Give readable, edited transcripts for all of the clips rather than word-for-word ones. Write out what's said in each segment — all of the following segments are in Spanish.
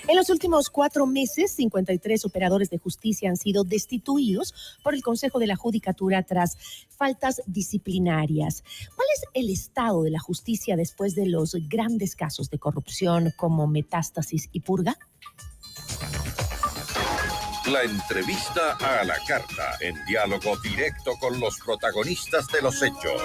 En los últimos 4 meses, 53 operadores de justicia han sido destituidos por el Consejo de la Judicatura tras faltas disciplinarias. ¿Cuál es el estado de la justicia después de los grandes casos de corrupción como Metástasis y Purga? La entrevista a la carta, en diálogo directo con los protagonistas de los hechos.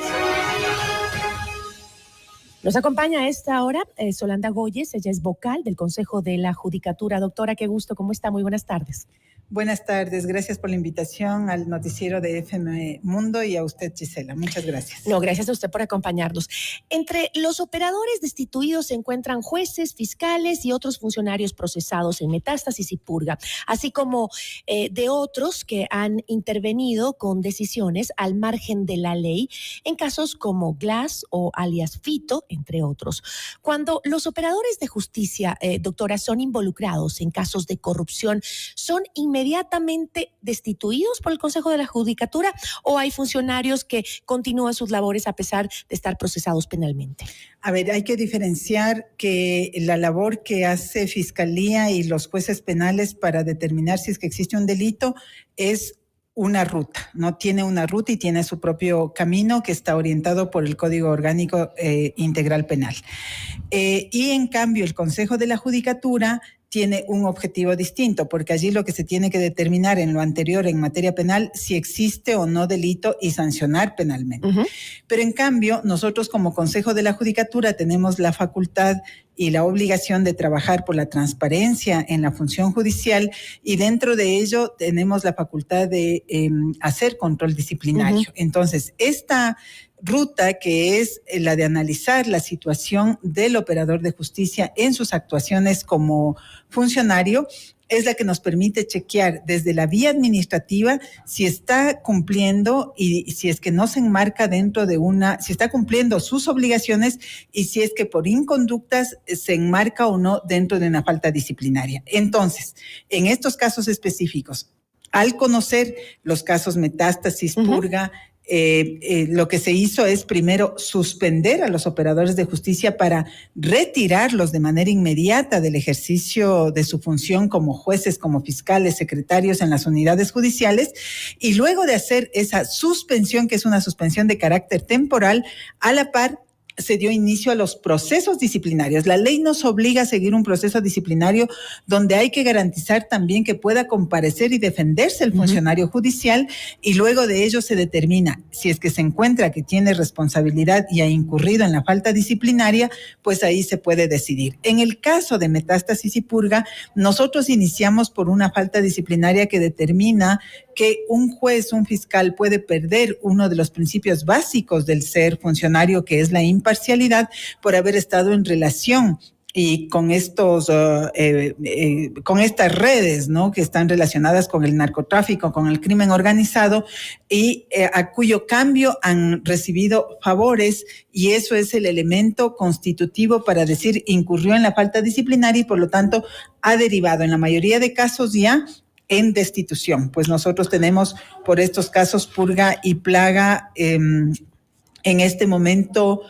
Nos acompaña a esta hora Solanda Goyes, ella es vocal del Consejo de la Judicatura. Doctora, qué gusto, ¿cómo está? Muy buenas tardes. Buenas tardes, gracias por la invitación al noticiero de FM Mundo y a usted, Gisela. Muchas gracias. No, gracias a usted por acompañarnos. Entre los operadores destituidos se encuentran jueces, fiscales y otros funcionarios procesados en Metástasis y Purga, así como de otros que han intervenido con decisiones al margen de la ley en casos como Glass o alias Fito, entre otros. Cuando los operadores de justicia, doctora, son involucrados en casos de corrupción, ¿son inmediatamente destituidos por el Consejo de la Judicatura o hay funcionarios que continúan sus labores a pesar de estar procesados penalmente? A ver, hay que diferenciar que la labor que hace Fiscalía y los jueces penales para determinar si es que existe un delito es una ruta, no tiene una ruta y tiene su propio camino que está orientado por el Código Orgánico Integral Penal. Y en cambio el Consejo de la Judicatura tiene un objetivo distinto, porque allí lo que se tiene que determinar en lo anterior en materia penal, si existe o no delito y sancionar penalmente. Pero en cambio, nosotros como Consejo de la Judicatura tenemos la facultad y la obligación de trabajar por la transparencia en la función judicial y dentro de ello tenemos la facultad de hacer control disciplinario. Entonces, esta ruta que es la de analizar la situación del operador de justicia en sus actuaciones como funcionario es la que nos permite chequear desde la vía administrativa si está cumpliendo y si es que no se enmarca dentro de si está cumpliendo sus obligaciones y si es que por inconductas se enmarca o no dentro de una falta disciplinaria. Entonces, en estos casos específicos, al conocer los casos Metástasis, Purga, lo que se hizo es primero suspender a los operadores de justicia para retirarlos de manera inmediata del ejercicio de su función como jueces, como fiscales, secretarios en las unidades judiciales y luego de hacer esa suspensión, que es una suspensión de carácter temporal, a la par se dio inicio a los procesos disciplinarios. La ley nos obliga a seguir un proceso disciplinario donde hay que garantizar también que pueda comparecer y defenderse el funcionario judicial y luego de ello se determina si es que se encuentra que tiene responsabilidad y ha incurrido en la falta disciplinaria, pues ahí se puede decidir. En el caso de Metástasis y Purga, nosotros iniciamos por una falta disciplinaria que determina que un juez, un fiscal puede perder uno de los principios básicos del ser funcionario, que es la imparcialidad, por haber estado en relación y con con estas redes, ¿no?, que están relacionadas con el narcotráfico, con el crimen organizado y a cuyo cambio han recibido favores, y eso es el elemento constitutivo para decir incurrió en la falta disciplinaria y por lo tanto ha derivado en la mayoría de casos ya en destitución. Pues nosotros tenemos por estos casos Purga y Plaga en este momento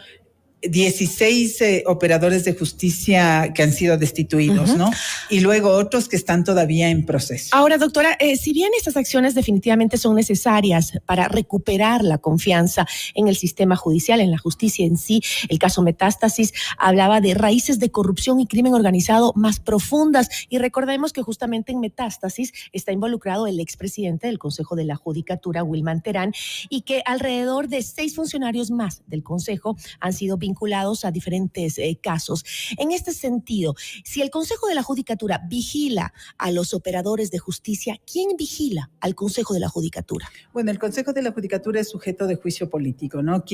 16 operadores de justicia que han sido destituidos, ¿no? Y luego otros que están todavía en proceso. Ahora, doctora, si bien estas acciones definitivamente son necesarias para recuperar la confianza en el sistema judicial, en la justicia en sí, el caso Metástasis hablaba de raíces de corrupción y crimen organizado más profundas, y recordemos que justamente en Metástasis está involucrado el expresidente del Consejo de la Judicatura, Wilman Terán, y que alrededor de 6 funcionarios más del Consejo han sido vinculados a diferentes casos. En este sentido, si el Consejo de la Judicatura vigila a los operadores de justicia, ¿quién vigila al Consejo de la Judicatura? Bueno, el Consejo de la Judicatura es sujeto de juicio político, ¿no?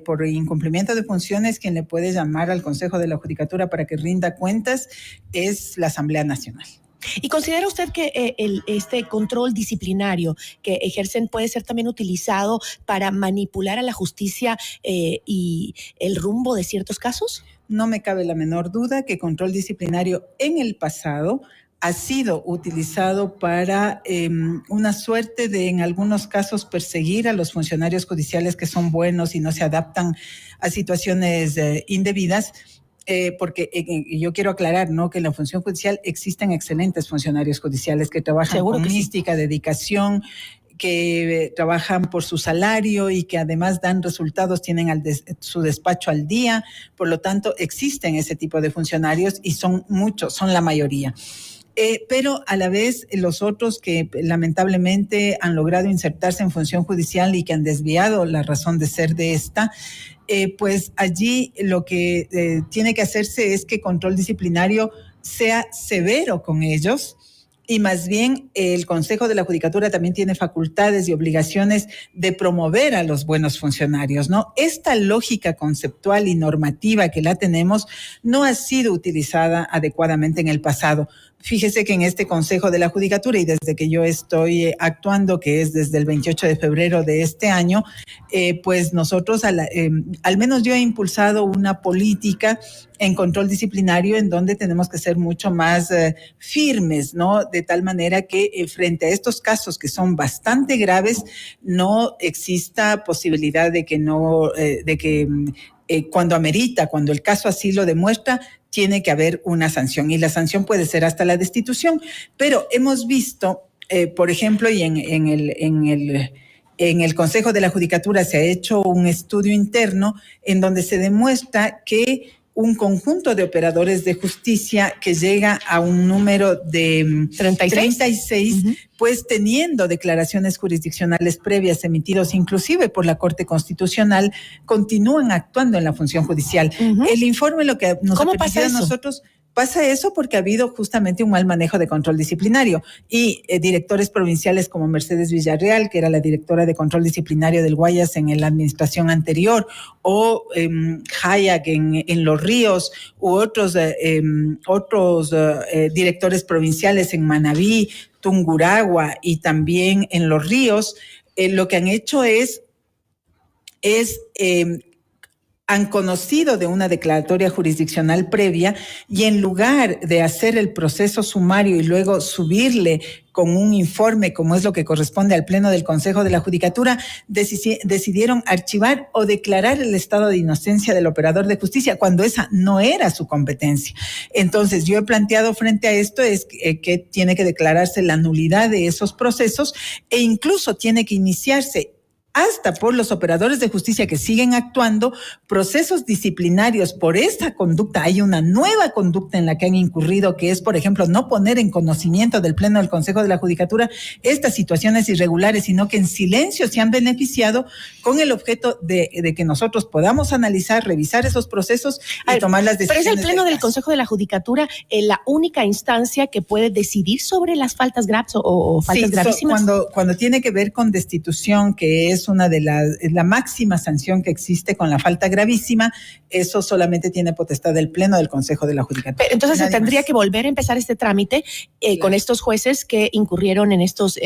Por incumplimiento de funciones, quien le puede llamar al Consejo de la Judicatura para que rinda cuentas es la Asamblea Nacional. ¿Y considera usted que este control disciplinario que ejercen puede ser también utilizado para manipular a la justicia y el rumbo de ciertos casos? No me cabe la menor duda que control disciplinario en el pasado ha sido utilizado para una suerte de, en algunos casos, perseguir a los funcionarios judiciales que son buenos y no se adaptan a situaciones indebidas. porque yo quiero aclarar, ¿no?, que en la función judicial existen excelentes funcionarios judiciales que trabajan Seguro con que sí. mística, dedicación, que trabajan por su salario y que además dan resultados, tienen su despacho al día. Por lo tanto, existen ese tipo de funcionarios y son muchos, son la mayoría. Pero a la vez los otros que lamentablemente han logrado insertarse en función judicial y que han desviado la razón de ser de esta, pues allí lo que tiene que hacerse es que control disciplinario sea severo con ellos. Y más bien el Consejo de la Judicatura también tiene facultades y obligaciones de promover a los buenos funcionarios, ¿no? Esta lógica conceptual y normativa que la tenemos no ha sido utilizada adecuadamente en el pasado. Fíjese que en este Consejo de la Judicatura, y desde que yo estoy actuando, que es desde el 28 de febrero de este año, pues nosotros, al menos yo he impulsado una política en control disciplinario en donde tenemos que ser mucho más firmes, ¿no? De tal manera que frente a estos casos que son bastante graves, no exista posibilidad de que cuando amerita, cuando el caso así lo demuestra, tiene que haber una sanción, y la sanción puede ser hasta la destitución. Pero hemos visto, por ejemplo, y en el Consejo de la Judicatura se ha hecho un estudio interno en donde se demuestra que un conjunto de operadores de justicia que llega a un número de 36, pues teniendo declaraciones jurisdiccionales previas emitidos inclusive por la Corte Constitucional, continúan actuando en la función judicial. El informe lo que nos ha permitido a nosotros... Pasa eso porque ha habido justamente un mal manejo de control disciplinario, y directores provinciales como Mercedes Villarreal, que era la directora de control disciplinario del Guayas en la administración anterior, o Hayak en Los Ríos, u otros directores provinciales en Manabí, Tungurahua y también en Los Ríos, lo que han hecho es han conocido de una declaratoria jurisdiccional previa, y en lugar de hacer el proceso sumario y luego subirle con un informe, como es lo que corresponde al Pleno del Consejo de la Judicatura, decidieron archivar o declarar el estado de inocencia del operador de justicia, cuando esa no era su competencia. Entonces, yo he planteado frente a esto es que tiene que declararse la nulidad de esos procesos, e incluso tiene que iniciarse, hasta por los operadores de justicia que siguen actuando, procesos disciplinarios por esta conducta. Hay una nueva conducta en la que han incurrido, que es, por ejemplo, no poner en conocimiento del Pleno del Consejo de la Judicatura estas situaciones irregulares, sino que en silencio se han beneficiado con el objeto de que nosotros podamos analizar, revisar esos procesos y tomar las decisiones. Pero es el Pleno del Consejo de la Judicatura la única instancia que puede decidir sobre las faltas graves o faltas gravísimas. Cuando tiene que ver con destitución, que es una de la máxima sanción que existe con la falta gravísima, eso solamente tiene potestad del Pleno del Consejo de la Judicatura. Pero entonces se tendría que volver a empezar este trámite con estos jueces que incurrieron en estos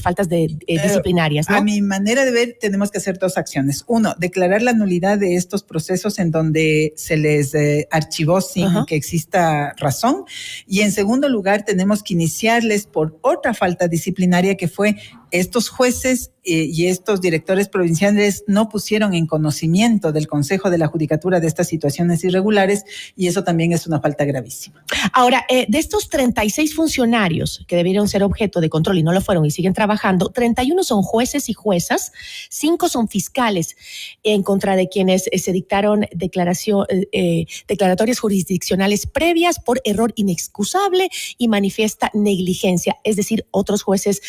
faltas disciplinarias, ¿no? A mi manera de ver, tenemos que hacer dos acciones. Uno, declarar la nulidad de estos procesos en donde se les archivó sin que exista razón. Y en segundo lugar, tenemos que iniciarles por otra falta disciplinaria, que fue estos jueces y estos directores provinciales no pusieron en conocimiento del Consejo de la Judicatura de estas situaciones irregulares, y eso también es una falta gravísima. Ahora, de estos 36 funcionarios que debieron ser objeto de control y no lo fueron y siguen trabajando, 31 son jueces y juezas, 5 son fiscales en contra de quienes se dictaron declaratorias jurisdiccionales previas por error inexcusable y manifiesta negligencia, es decir, otros jueces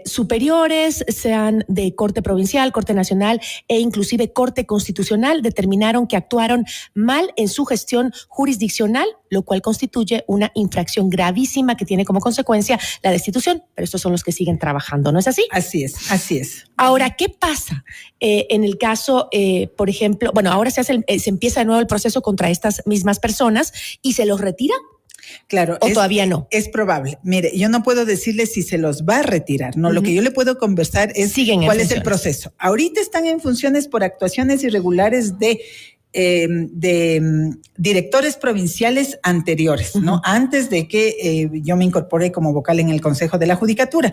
superiores, sean de Corte Provincial, Corte Nacional e inclusive Corte Constitucional, determinaron que actuaron mal en su gestión jurisdiccional, lo cual constituye una infracción gravísima que tiene como consecuencia la destitución. Pero estos son los que siguen trabajando, ¿no es así? Así es, así es. Ahora, ¿qué pasa en el caso, por ejemplo, ahora se empieza de nuevo el proceso contra estas mismas personas y se los retira? Claro. ¿O todavía no? Es probable. Mire, yo no puedo decirle si se los va a retirar, ¿no? Lo que yo le puedo conversar es cuál es el proceso. Ahorita están en funciones por actuaciones irregulares de directores provinciales anteriores, ¿no? Antes de que yo me incorporé como vocal en el Consejo de la Judicatura.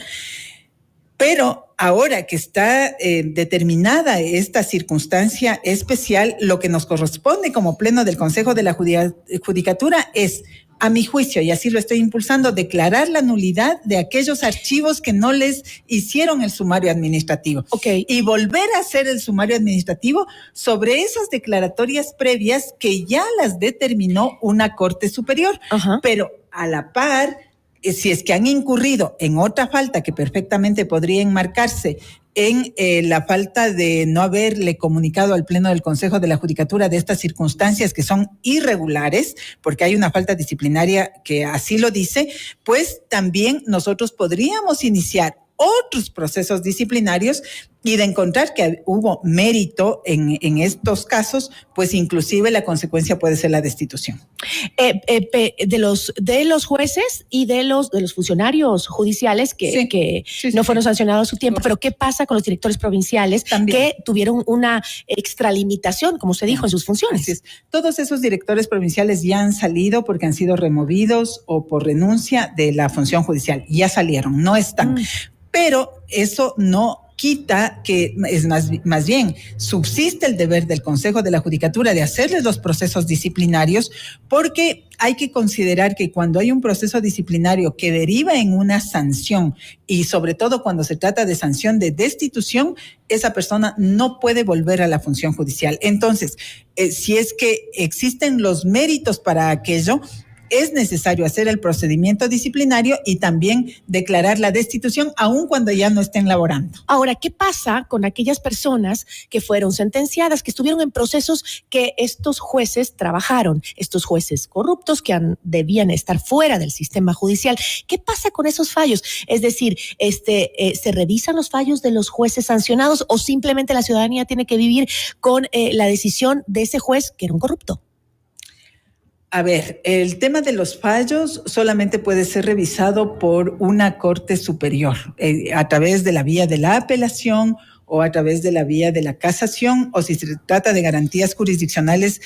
Pero Ahora que está determinada esta circunstancia especial, lo que nos corresponde como Pleno del Consejo de la Judicatura es, a mi juicio, y así lo estoy impulsando, declarar la nulidad de aquellos archivos que no les hicieron el sumario administrativo. Y volver a hacer el sumario administrativo sobre esas declaratorias previas que ya las determinó una Corte Superior. Pero a la par, si es que han incurrido en otra falta que perfectamente podría enmarcarse en la falta de no haberle comunicado al Pleno del Consejo de la Judicatura de estas circunstancias que son irregulares, porque hay una falta disciplinaria que así lo dice, pues también nosotros podríamos iniciar otros procesos disciplinarios y de encontrar que hubo mérito en estos casos, pues inclusive la consecuencia puede ser la destitución. De los jueces y de los funcionarios judiciales que no fueron sancionados a su tiempo, pero ¿qué pasa con los directores provinciales que tuvieron una extralimitación, como se dijo, en sus funciones? Todos esos directores provinciales ya han salido porque han sido removidos o por renuncia de la función judicial. Ya salieron, no están. Pero eso no quita que, es más bien, subsiste el deber del Consejo de la Judicatura de hacerles los procesos disciplinarios, porque hay que considerar que cuando hay un proceso disciplinario que deriva en una sanción, y sobre todo cuando se trata de sanción de destitución, esa persona no puede volver a la función judicial. Entonces, si es que existen los méritos para aquello, es necesario hacer el procedimiento disciplinario y también declarar la destitución aun cuando ya no estén laborando. Ahora, ¿qué pasa con aquellas personas que fueron sentenciadas, que estuvieron en procesos que estos jueces trabajaron, estos jueces corruptos que debían estar fuera del sistema judicial? ¿Qué pasa con esos fallos? Es decir, ¿se revisan los fallos de los jueces sancionados o simplemente la ciudadanía tiene que vivir con la decisión de ese juez que era un corrupto? A ver, el tema de los fallos solamente puede ser revisado por una Corte Superior, a través de la vía de la apelación o a través de la vía de la casación, o si se trata de garantías jurisdiccionales,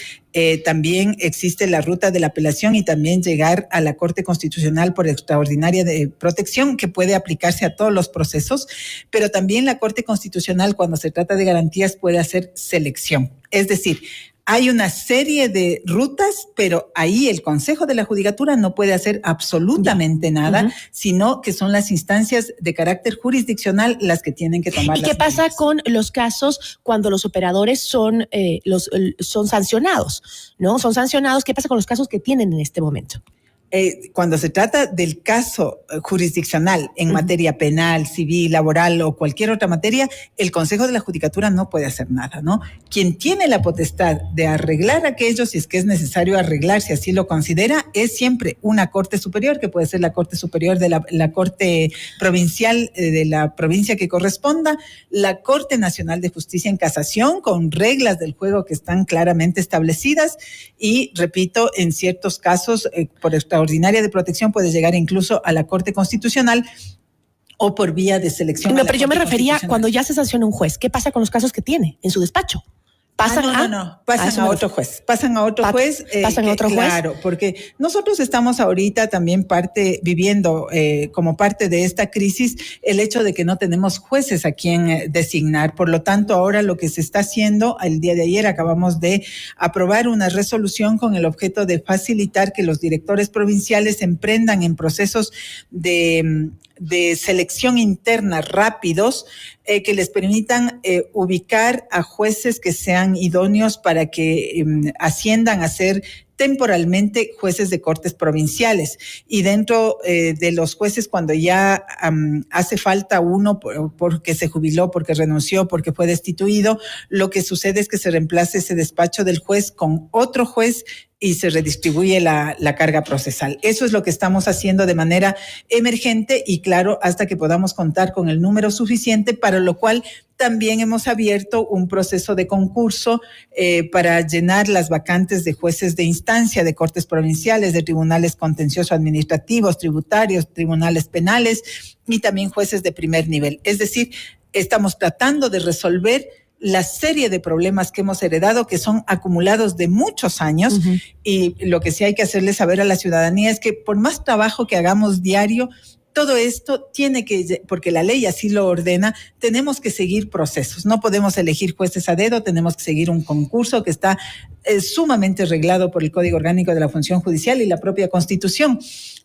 también existe la ruta de la apelación y también llegar a la Corte Constitucional por extraordinaria de protección, que puede aplicarse a todos los procesos, pero también la Corte Constitucional, cuando se trata de garantías, puede hacer selección. Es decir, hay una serie de rutas, pero ahí el Consejo de la Judicatura no puede hacer absolutamente nada, sino que son las instancias de carácter jurisdiccional las que tienen que tomar. ¿Y qué pasa con los casos cuando los operadores son sancionados? ¿No? Son sancionados. ¿Qué pasa con los casos que tienen en este momento? Cuando se trata del caso jurisdiccional en materia penal, civil, laboral o cualquier otra materia, el Consejo de la Judicatura no puede hacer nada, ¿no? Quien tiene la potestad de arreglar aquello, si es que es necesario arreglar, si así lo considera, es siempre una Corte Superior, que puede ser la Corte Superior de la Corte Provincial de la provincia que corresponda, la Corte Nacional de Justicia en casación, con reglas del juego que están claramente establecidas, y repito, en ciertos casos, por extraordinaria de protección, puede llegar incluso a la Corte Constitucional o por vía de selección. No, pero yo me refería cuando ya se sanciona un juez. ¿Qué pasa con los casos que tiene en su despacho? Pasan a otro juez. Pasan a otro juez. Claro, porque nosotros estamos ahorita también viviendo como parte de esta crisis el hecho de que no tenemos jueces a quien designar. Por lo tanto, ahora lo que se está haciendo, el día de ayer acabamos de aprobar una resolución con el objeto de facilitar que los directores provinciales emprendan en procesos de selección interna rápidos, que les permitan ubicar a jueces que sean idóneos para que asciendan a ser temporalmente jueces de cortes provinciales. Y dentro de los jueces, cuando ya hace falta uno porque se jubiló, porque renunció, porque fue destituido, lo que sucede es que se reemplaza ese despacho del juez con otro juez y se redistribuye la carga procesal. Eso es lo que estamos haciendo de manera emergente y claro, hasta que podamos contar con el número suficiente, para lo cual también hemos abierto un proceso de concurso para llenar las vacantes de jueces de instancia, de cortes provinciales, de tribunales contencioso administrativos, tributarios, tribunales penales y también jueces de primer nivel. Es decir, estamos tratando de resolver la serie de problemas que hemos heredado, que son acumulados de muchos años, y lo que sí hay que hacerle saber a la ciudadanía es que por más trabajo que hagamos diario, Todo esto tiene que, porque la ley así lo ordena, tenemos que seguir procesos. No podemos elegir jueces a dedo, tenemos que seguir un concurso que está sumamente reglado por el Código Orgánico de la Función Judicial y la propia Constitución.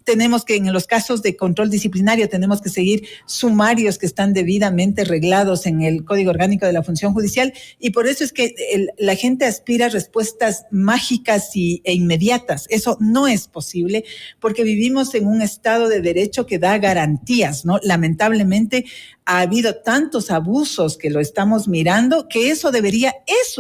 Tenemos que, en los casos de control disciplinario, tenemos que seguir sumarios que están debidamente reglados en el Código Orgánico de la Función Judicial, y por eso es que la gente aspira a respuestas mágicas e inmediatas. Eso no es posible, porque vivimos en un Estado de Derecho que da garantías, ¿no? Lamentablemente ha habido tantos abusos que lo estamos mirando, que eso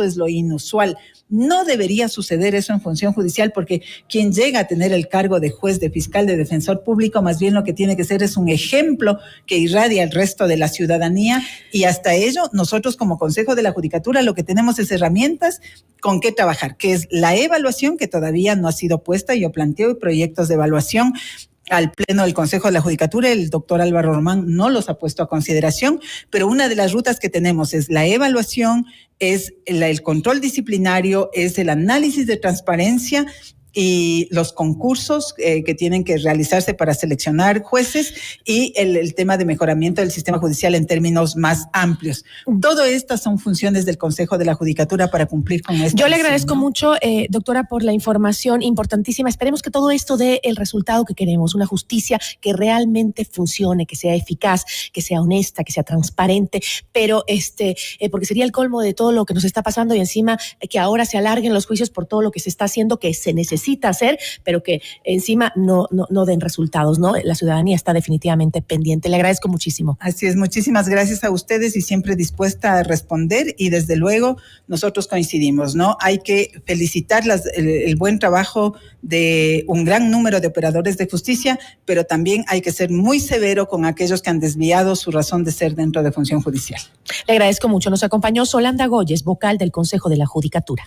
es lo inusual. No debería suceder eso en función judicial, porque quien llega a tener el cargo de juez, de fiscal, de defensor público, más bien lo que tiene que ser es un ejemplo que irradia al resto de la ciudadanía, y hasta ello nosotros como Consejo de la Judicatura lo que tenemos es herramientas con qué trabajar, que es la evaluación, que todavía no ha sido puesta. Yo planteo proyectos de evaluación al Pleno del Consejo de la Judicatura, el doctor Álvaro Román no los ha puesto a consideración, pero una de las rutas que tenemos es la evaluación, es el control disciplinario, es el análisis de transparencia y los concursos que tienen que realizarse para seleccionar jueces, y el tema de mejoramiento del sistema judicial en términos más amplios. Todo estas son funciones del Consejo de la Judicatura para cumplir con esto. Yo le agradezco mucho, doctora, por la información importantísima. Esperemos que todo esto dé el resultado que queremos, una justicia que realmente funcione, que sea eficaz, que sea honesta, que sea transparente, pero porque sería el colmo de todo lo que nos está pasando, y encima que ahora se alarguen los juicios por todo lo que se está haciendo, que se necesita hacer, pero que encima no den resultados, ¿no? La ciudadanía está definitivamente pendiente. Le agradezco muchísimo. Así es, muchísimas gracias a ustedes, y siempre dispuesta a responder, y desde luego nosotros coincidimos, ¿no? Hay que felicitar el buen trabajo de un gran número de operadores de justicia, pero también hay que ser muy severo con aquellos que han desviado su razón de ser dentro de función judicial. Le agradezco mucho. Nos acompañó Solanda Goyes, vocal del Consejo de la Judicatura.